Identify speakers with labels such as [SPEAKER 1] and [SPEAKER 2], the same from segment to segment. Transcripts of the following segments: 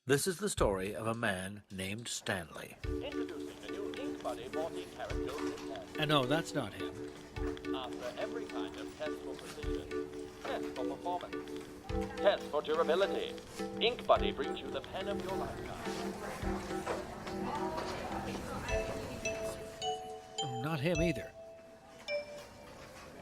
[SPEAKER 1] This is the story of a man named Stanley.
[SPEAKER 2] Introducing the new Ink Buddy 14 karat gold test.
[SPEAKER 1] And no, that's not him.
[SPEAKER 2] After every kind of test for precision, test for performance, test for durability, Ink Buddy brings you the pen of your lifetime.
[SPEAKER 1] Not him either.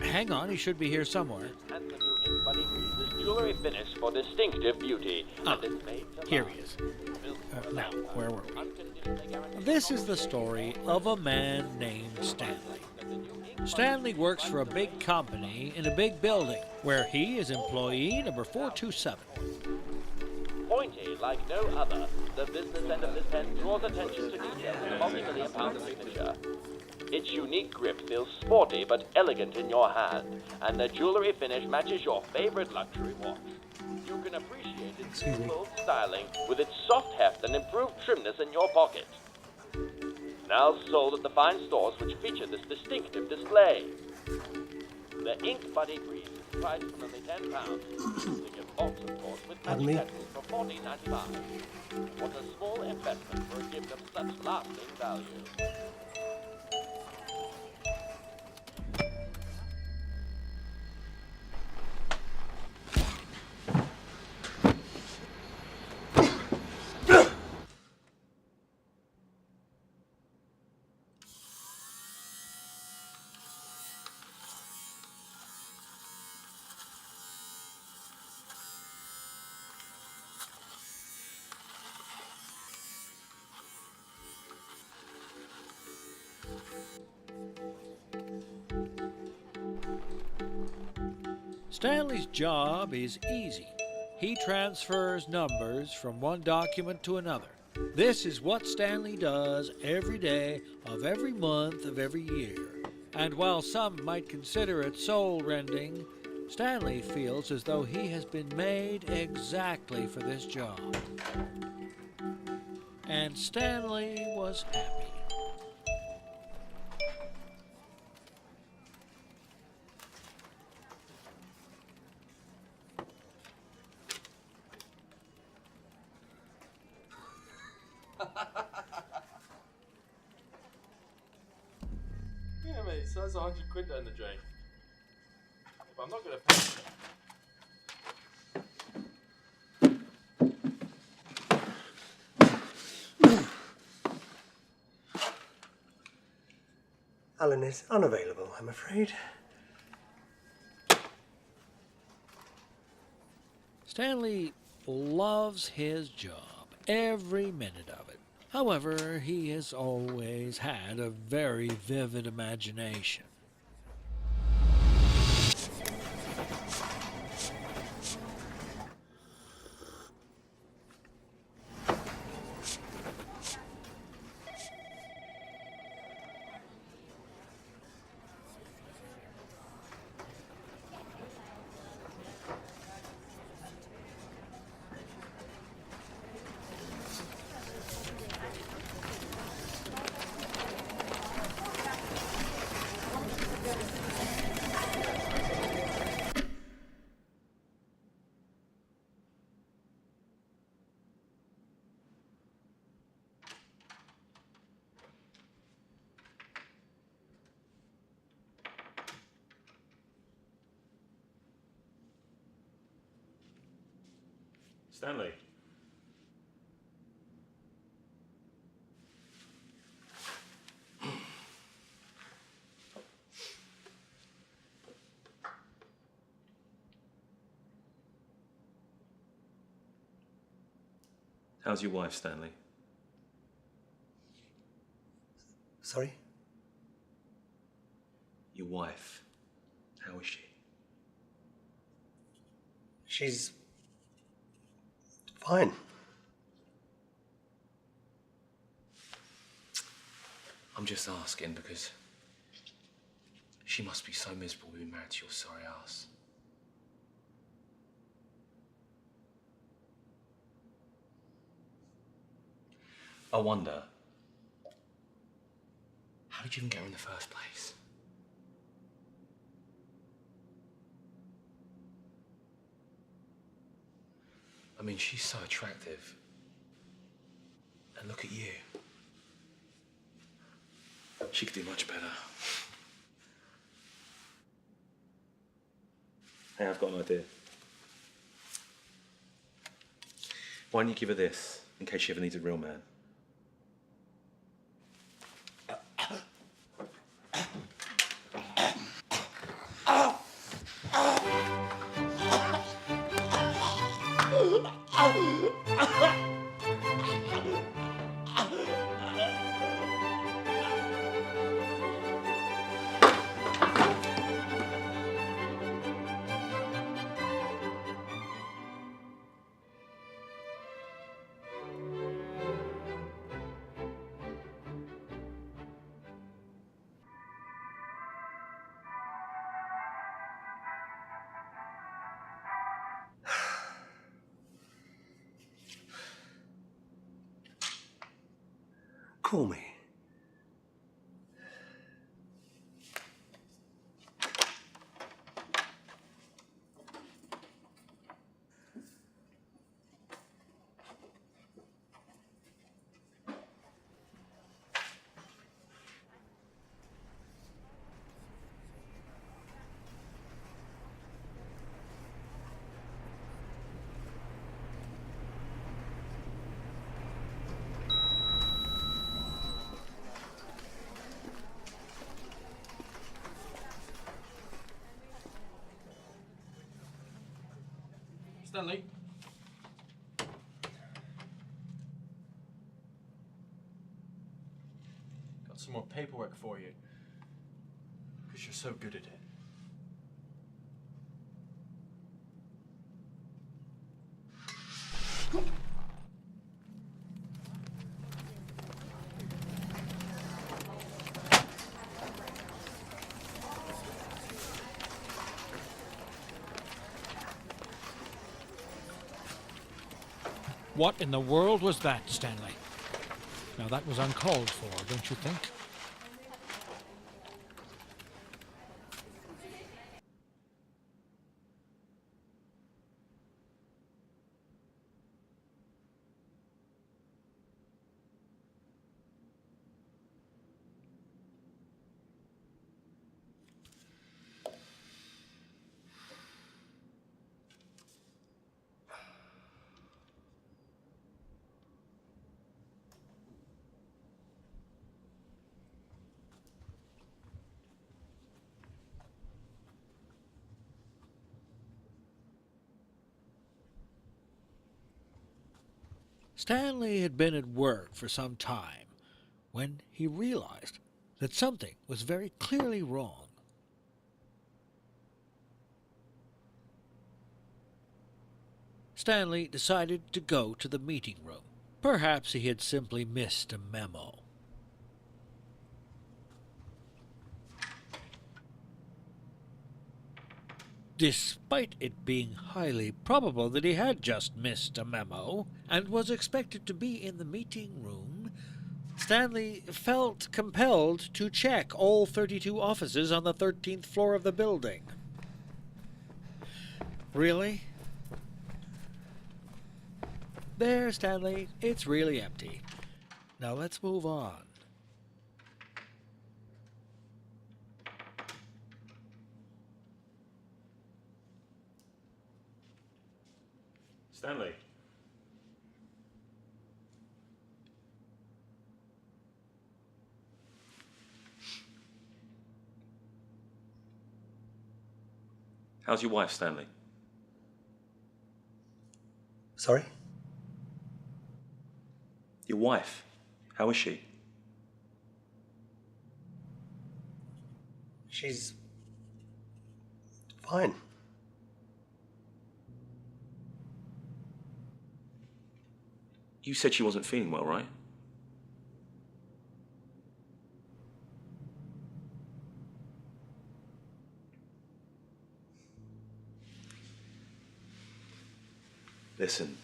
[SPEAKER 1] Hang on, he should be here somewhere.
[SPEAKER 2] And the new Ink Buddy Grease is jewelry finished for distinctive beauty. And it's made to
[SPEAKER 1] Here
[SPEAKER 2] last.
[SPEAKER 1] he is.
[SPEAKER 2] Built for a
[SPEAKER 1] Now,
[SPEAKER 2] lifetime.
[SPEAKER 1] where were we?
[SPEAKER 2] Unconditionally guaranteed
[SPEAKER 1] This is the
[SPEAKER 2] quality.
[SPEAKER 1] story of a man named Stanley.
[SPEAKER 2] That the new Ink Buddy
[SPEAKER 1] Stanley works for a big company in a big building where he is employee number 427.
[SPEAKER 2] Pointy like no other, the business end of this pen draws attention to detail with a multi-million-pound signature. Its unique grip feels sporty but elegant in your hand, and the jewelry finish matches your favorite luxury watch. You can appreciate its bold styling with its soft heft and improved trimness in your pocket. Now sold at the fine stores which feature this distinctive display. The Ink Buddy Grease is priced from only £10. The gift box, of course, with
[SPEAKER 3] Pardon
[SPEAKER 2] magic
[SPEAKER 3] me?
[SPEAKER 2] petals for $14.95. What a small investment for a gift of such lasting value.
[SPEAKER 1] Stanley's job is easy. He transfers numbers from one document to another. This is what Stanley does every day of every month of every year. And while some might consider it soul-rending, Stanley feels as though he has been made exactly for this job. And Stanley was happy.
[SPEAKER 4] Yeah, mate, so that's 100 quid down the drain. But I'm not going to pay for it.
[SPEAKER 3] Alan is unavailable, I'm afraid.
[SPEAKER 1] Stanley loves his job, every minute of it. However, he has always had a very vivid imagination.
[SPEAKER 4] Stanley.
[SPEAKER 5] How's your wife, Stanley?
[SPEAKER 3] Sorry?
[SPEAKER 5] Your wife. How is she?
[SPEAKER 3] She's fine.
[SPEAKER 5] I'm just asking because she must be so miserable being married to your sorry ass. I wonder, how did you even get her in the first place? I mean, she's so attractive. And look at you. She could do much better. Hey, I've got an idea. Why don't you give her this, in case she ever needs a real man?
[SPEAKER 3] Call me.
[SPEAKER 4] Stanley. Got some more paperwork for you. Because you're so good at it.
[SPEAKER 1] What in the world was that, Stanley? Now that was uncalled for, don't you think? Stanley had been at work for some time when he realized that something was very clearly wrong. Stanley decided to go to the meeting room. Perhaps he had simply missed a memo. Despite it being highly probable that he had just missed a memo and was expected to be in the meeting room, Stanley felt compelled to check all 32 offices on the 13th floor of the building. Really? There, Stanley, it's really empty. Now let's move on.
[SPEAKER 5] Stanley. How's your wife, Stanley?
[SPEAKER 3] Sorry?
[SPEAKER 5] Your wife, how is she?
[SPEAKER 3] She's fine.
[SPEAKER 5] You said she wasn't feeling well, right? Listen.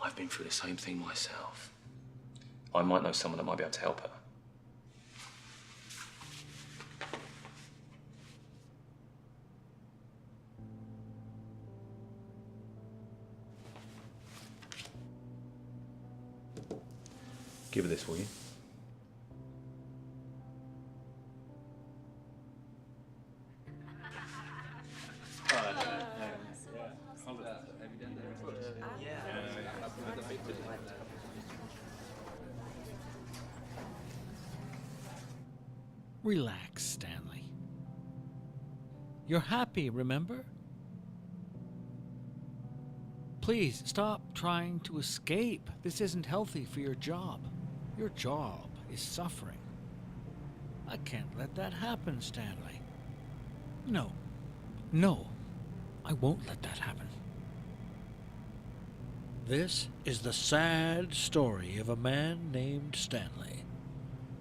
[SPEAKER 5] I've been through the same thing myself. I might know someone that might be able to help her. Give her this, will you?
[SPEAKER 1] Relax, Stanley. You're happy, remember? Please stop trying to escape. This isn't healthy for your job. Your job is suffering. I can't let that happen, Stanley. No, I won't let that happen. This is the sad story of a man named Stanley.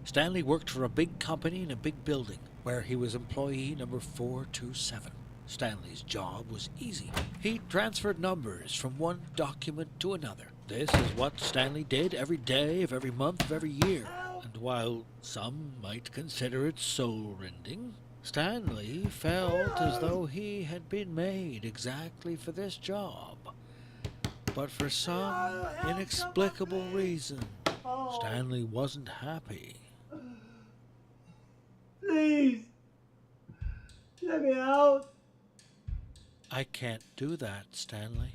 [SPEAKER 1] Stanley worked for a big company in a big building where he was employee number 427. Stanley's job was easy. He transferred numbers from one document to another. This is what Stanley did every day of every month of every year. And while some might consider it soul-rending, Stanley felt as though he had been made exactly for this job. But for some inexplicable reason, Stanley wasn't happy.
[SPEAKER 3] Please, let me out.
[SPEAKER 1] I can't do that, Stanley.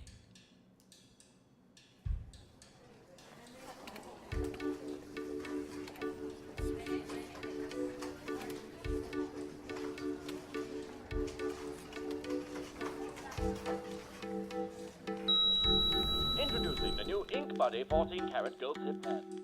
[SPEAKER 2] Introducing the new Ink Buddy 14 karat gold zip pen.